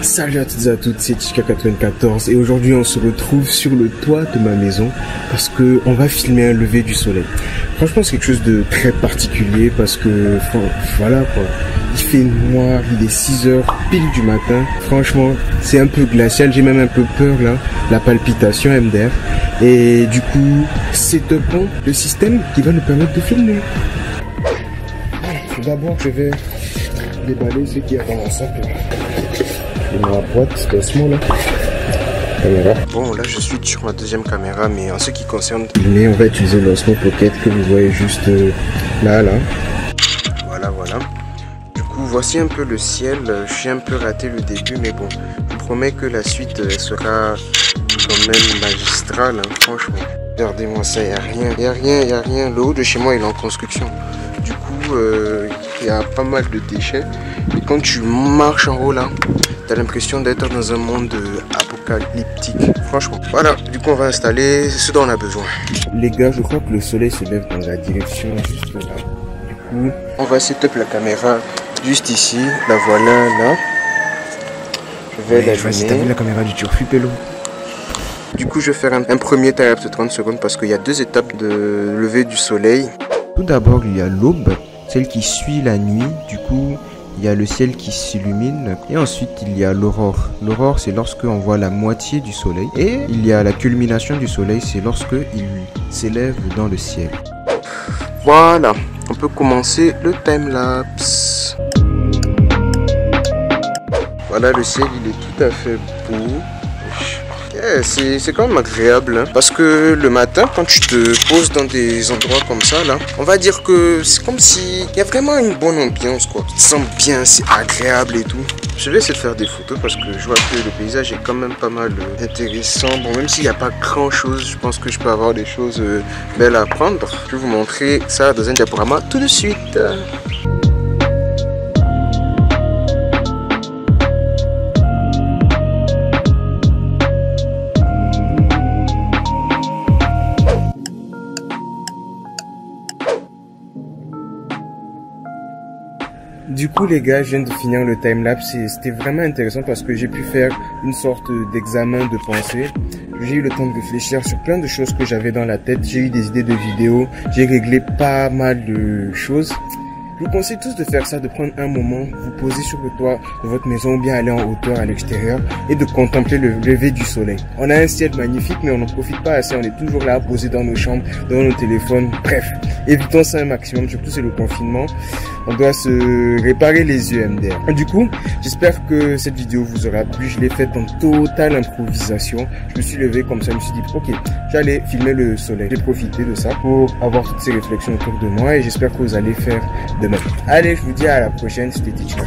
Salut à toutes et à toutes, c'est Chica94 et aujourd'hui on se retrouve sur le toit de ma maison parce que on va filmer un lever du soleil. Franchement c'est quelque chose de très particulier parce que voilà quoi, il fait noir, il est 6h pile du matin. Franchement c'est un peu glacial, j'ai même un peu peur là, la palpitation MDR. Et du coup c'est le système qui va nous permettre de filmer. Tout d'abord je vais déballer ce qu'il y a dans l'ensemble. Ma boîte d'osmo là. Caméra. Bon là je suis sur ma deuxième caméra, mais en ce qui concerne filmer, on va utiliser l'Osmo Pocket que vous voyez juste là. Voilà. Du coup voici un peu le ciel. J'ai un peu raté le début, mais bon, je vous promets que la suite sera quand même magistrale, hein, franchement. Regardez-moi ça, il n'y a rien. Le haut de chez moi il est en construction. Du coup il y a pas mal de déchets. Et quand tu marches en haut là, t'as l'impression d'être dans un monde apocalyptique. Franchement. Voilà, du coup on va installer ce dont on a besoin. Les gars, je crois que le soleil se lève dans la direction juste là. Du coup, on va setup la caméra juste ici. La voilà là. Je vais l'allumer. La caméra du Turfu Pello. Du coup, je vais faire un premier time-lapse de 30 secondes parce qu'il y a deux étapes de lever du soleil. Tout d'abord, il y a l'aube, celle qui suit la nuit. Du coup, il y a le ciel qui s'illumine et ensuite il y a l'aurore. L'aurore c'est lorsque on voit la moitié du soleil et il y a la culmination du soleil, c'est lorsque il s'élève dans le ciel. Voilà, on peut commencer le time-lapse. Voilà, le ciel il est tout à fait beau. C'est quand même agréable hein, parce que le matin quand tu te poses dans des endroits comme ça là, on va dire que c'est comme si il y a vraiment une bonne ambiance quoi. Tu te sens bien, c'est agréable et tout. Je vais essayer de faire des photos parce que je vois que le paysage est quand même pas mal intéressant. Bon, même s'il n'y a pas grand chose, je pense que je peux avoir des choses belles à prendre. Je vais vous montrer ça dans un diaporama tout de suite. Du coup les gars, je viens de finir le time-lapse et c'était vraiment intéressant parce que j'ai pu faire une sorte d'examen de pensée. J'ai eu le temps de réfléchir sur plein de choses que j'avais dans la tête. J'ai eu des idées de vidéos, j'ai réglé pas mal de choses. Je vous conseille tous de faire ça, de prendre un moment, vous poser sur le toit de votre maison ou bien aller en hauteur à l'extérieur et de contempler le lever du soleil. On a un ciel magnifique mais on n'en profite pas assez, on est toujours là posé dans nos chambres, dans nos téléphones, bref. Évitons ça un maximum, surtout c'est le confinement. On doit se réparer les yeux MDR. Du coup, j'espère que cette vidéo vous aura plu. Je l'ai faite en totale improvisation. Je me suis levé comme ça, je me suis dit ok, j'allais filmer le soleil. J'ai profité de ça pour avoir toutes ces réflexions autour de moi et j'espère que vous allez faire de même. Allez, je vous dis à la prochaine, c'était Tichka.